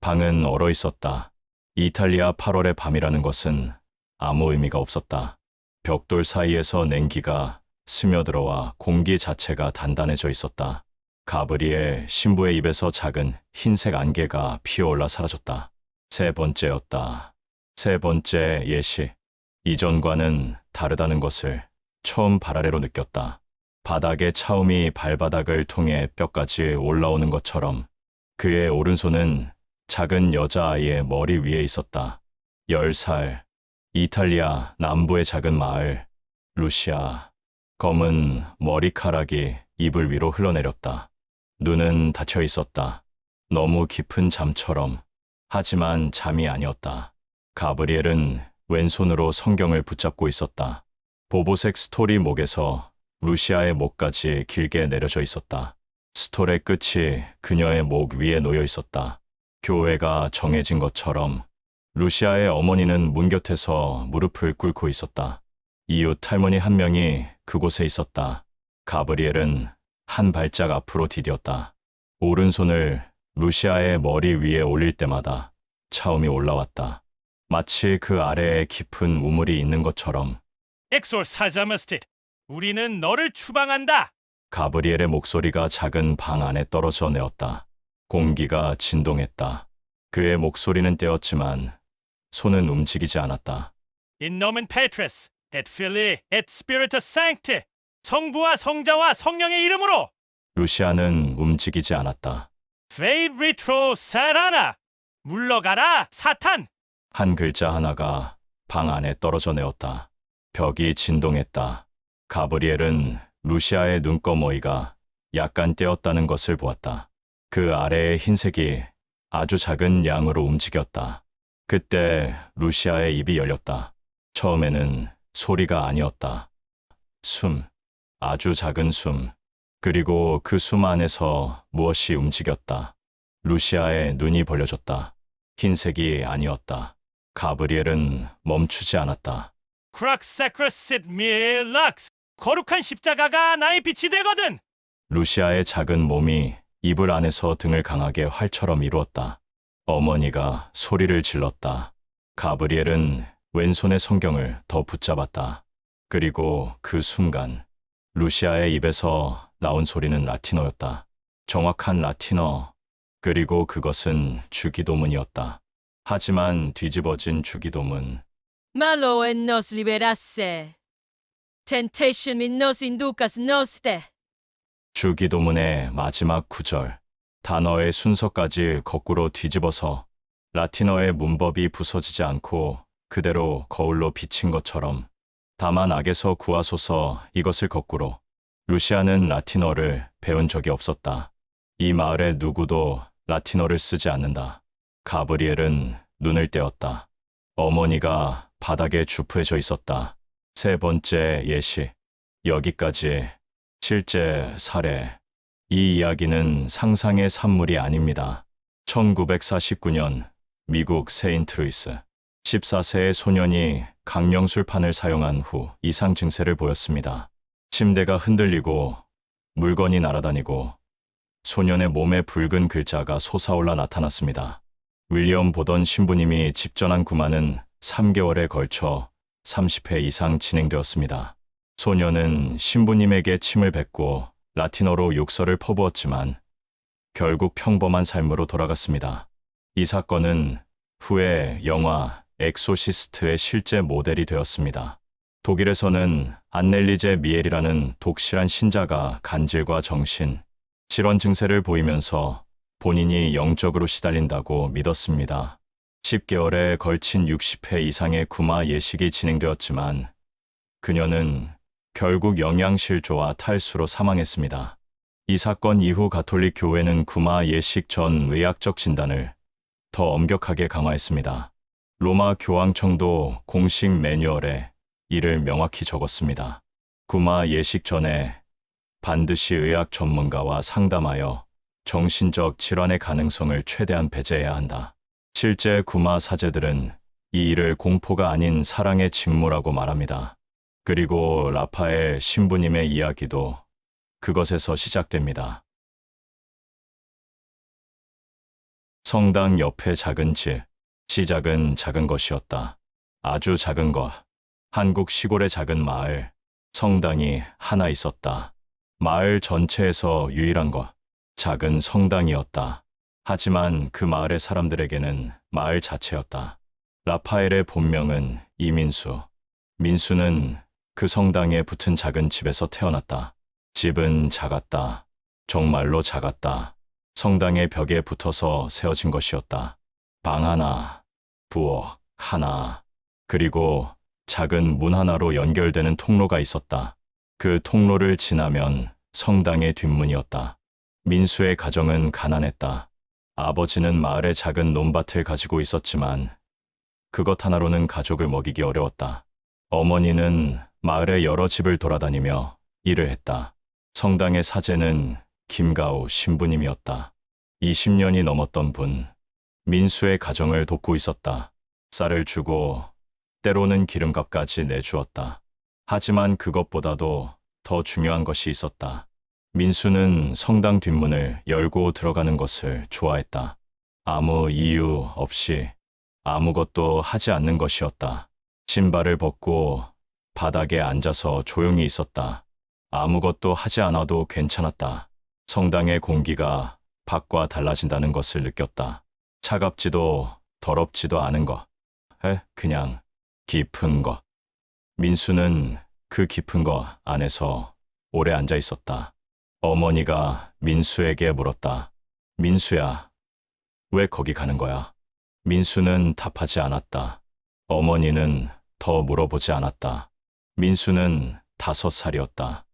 방은 얼어 있었다. 이탈리아 8월의 밤이라는 것은 아무 의미가 없었다. 벽돌 사이에서 냉기가 스며들어와 공기 자체가 단단해져 있었다. 가브리엘 신부의 입에서 작은 흰색 안개가 피어올라 사라졌다. 세 번째였다. 세 번째 예시. 이전과는 다르다는 것을 처음 발아래로 느꼈다. 바닥의 차움이 발바닥을 통해 뼈까지 올라오는 것처럼 그의 오른손은 작은 여자아이의 머리 위에 있었다. 10살, 이탈리아 남부의 작은 마을, 루시아. 검은 머리카락이 이불 위로 흘러내렸다. 눈은 닫혀 있었다. 너무 깊은 잠처럼. 하지만 잠이 아니었다. 가브리엘은 왼손으로 성경을 붙잡고 있었다. 보보색 스톨이 목에서 루시아의 목까지 길게 내려져 있었다. 스톨의 끝이 그녀의 목 위에 놓여 있었다. 교회가 정해진 것처럼 루시아의 어머니는 문 곁에서 무릎을 꿇고 있었다. 이웃 할머니 한 명이 그곳에 있었다. 가브리엘은 한 발짝 앞으로 디뎠다. 오른손을 루시아의 머리 위에 올릴 때마다 차움이 올라왔다. 마치 그 아래에 깊은 우물이 있는 것처럼. 엑소사자머스티드, 우리는 너를 추방한다. 가브리엘의 목소리가 작은 방 안에 떨어져 내었다. 공기가 진동했다. 그의 목소리는 떼었지만 손은 움직이지 않았다. In nomen Patris, et Filii, et Spiritus Sancti, 성부와 성자와 성령의 이름으로. 루시아는 움직이지 않았다. Fade retro Satana, 물러가라 사탄. 한 글자 하나가 방 안에 떨어져 내었다. 벽이 진동했다. 가브리엘은 루시아의 눈꺼머리가 약간 떼었다는 것을 보았다. 그 아래의 흰색이 아주 작은 양으로 움직였다. 그때 루시아의 입이 열렸다. 처음에는 소리가 아니었다. 숨, 아주 작은 숨. 그리고 그 숨 안에서 무엇이 움직였다. 루시아의 눈이 벌려졌다. 흰색이 아니었다. 가브리엘은 멈추지 않았다. 크락사크라싯 밀락스, 거룩한 십자가가 나의 빛이 되거든. 루시아의 작은 몸이 이불 안에서 등을 강하게 활처럼 이루었다. 어머니가 소리를 질렀다. 가브리엘은 왼손의 성경을 더 붙잡았다. 그리고 그 순간 루시아의 입에서 나온 소리는 라틴어였다. 정확한 라틴어. 그리고 그것은 주기도문이었다. 하지만 뒤집어진 주기도문. Malo en nos liberasse. Temptation in nos inducas noste. 주기도문의 마지막 구절. 단어의 순서까지 거꾸로 뒤집어서 라틴어의 문법이 부서지지 않고 그대로 거울로 비친 것처럼. 다만 악에서 구하소서 이것을 거꾸로. 루시아는 라틴어를 배운 적이 없었다. 이 마을의 누구도 라틴어를 쓰지 않는다. 가브리엘은 눈을 떼었다. 어머니가 바닥에 주푸해져 있었다. 세 번째 예시. 여기까지. 실제 사례. 이 이야기는 상상의 산물이 아닙니다. 1949년 미국 세인트루이스. 14세의 소년이 강령술판을 사용한 후 이상 증세를 보였습니다. 침대가 흔들리고 물건이 날아다니고 소년의 몸에 붉은 글자가 솟아올라 나타났습니다. 윌리엄 보던 신부님이 집전한 구마는 3개월에 걸쳐 30회 이상 진행되었습니다. 소년은 신부님에게 침을 뱉고 라틴어로 욕설을 퍼부었지만 결국 평범한 삶으로 돌아갔습니다. 이 사건은 후에 영화 엑소시스트의 실제 모델이 되었습니다. 독일에서는 안넬리제 미엘이라는 독실한 신자가 간질과 정신, 질환 증세를 보이면서 본인이 영적으로 시달린다고 믿었습니다. 10개월에 걸친 60회 이상의 구마 예식이 진행되었지만 그녀는 결국 영양실조와 탈수로 사망했습니다. 이 사건 이후 가톨릭 교회는 구마 예식 전 의학적 진단을 더 엄격하게 강화했습니다. 로마 교황청도 공식 매뉴얼에 이를 명확히 적었습니다. 구마 예식 전에 반드시 의학 전문가와 상담하여 정신적 질환의 가능성을 최대한 배제해야 한다. 실제 구마 사제들은 이 일을 공포가 아닌 사랑의 직무라고 말합니다. 그리고 라파엘 신부님의 이야기도 그것에서 시작됩니다. 성당 옆에 작은 집. 시작은 작은 것이었다. 아주 작은 것. 한국 시골의 작은 마을. 성당이 하나 있었다. 마을 전체에서 유일한 것. 작은 성당이었다. 하지만 그 마을의 사람들에게는 마을 자체였다. 라파엘의 본명은 이민수. 민수는 그 성당에 붙은 작은 집에서 태어났다. 집은 작았다. 정말로 작았다. 성당의 벽에 붙어서 세워진 것이었다. 방 하나, 부엌 하나, 그리고 작은 문 하나로 연결되는 통로가 있었다. 그 통로를 지나면 성당의 뒷문이었다. 민수의 가정은 가난했다. 아버지는 마을의 작은 논밭을 가지고 있었지만 그것 하나로는 가족을 먹이기 어려웠다. 어머니는 마을의 여러 집을 돌아다니며 일을 했다. 성당의 사제는 김가우 신부님이었다. 20년이 넘었던 분. 민수의 가정을 돕고 있었다. 쌀을 주고 때로는 기름값까지 내주었다. 하지만 그것보다도 더 중요한 것이 있었다. 민수는 성당 뒷문을 열고 들어가는 것을 좋아했다. 아무 이유 없이 아무것도 하지 않는 것이었다. 신발을 벗고 바닥에 앉아서 조용히 있었다. 아무것도 하지 않아도 괜찮았다. 성당의 공기가 밖과 달라진다는 것을 느꼈다. 차갑지도 더럽지도 않은 것. 그냥 깊은 것. 민수는 그 깊은 것 안에서 오래 앉아 있었다. 어머니가 민수에게 물었다. 민수야, 왜 거기 가는 거야? 민수는 답하지 않았다. 어머니는 더 물어보지 않았다. 민수는 5살이었다.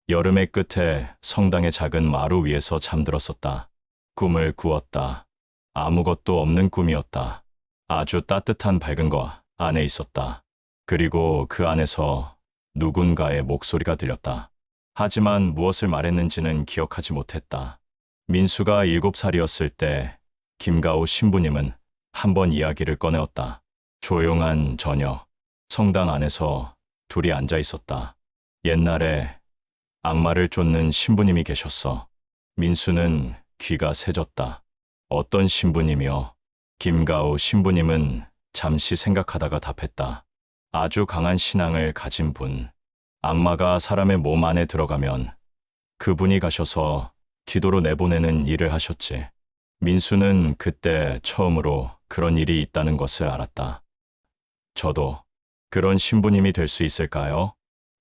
여름의 끝에 성당의 작은 마루 위에서 잠들었었다. 꿈을 꾸었다. 아무것도 없는 꿈이었다. 아주 따뜻한 밝은 것 안에 있었다. 그리고 그 안에서 누군가의 목소리가 들렸다. 하지만 무엇을 말했는지는 기억하지 못했다. 민수가 7살이었을 때 김가우 신부님은 한 번 이야기를 꺼내었다. 조용한 저녁, 성당 안에서 둘이 앉아 있었다. 옛날에 악마를 쫓는 신부님이 계셨어. 민수는 귀가 새졌다. 어떤 신부님이요? 김가우 신부님은 잠시 생각하다가 답했다. 아주 강한 신앙을 가진 분. 악마가 사람의 몸 안에 들어가면 그분이 가셔서 기도로 내보내는 일을 하셨지. 민수는 그때 처음으로 그런 일이 있다는 것을 알았다. 저도 그런 신부님이 될 수 있을까요?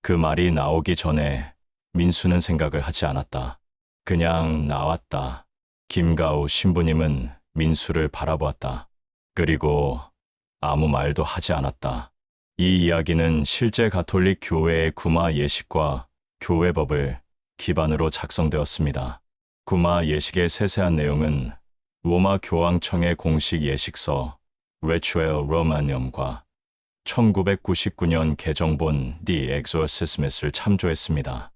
그 말이 나오기 전에 민수는 생각을 하지 않았다. 그냥 나왔다. 김가우 신부님은 민수를 바라보았다. 그리고 아무 말도 하지 않았다. 이 이야기는 실제 가톨릭 교회의 구마 예식과 교회법을 기반으로 작성되었습니다. 구마 예식의 세세한 내용은 로마 교황청의 공식 예식서 레추엘 로마늄과 1999년 개정본 디 엑소시스밋을 참조했습니다.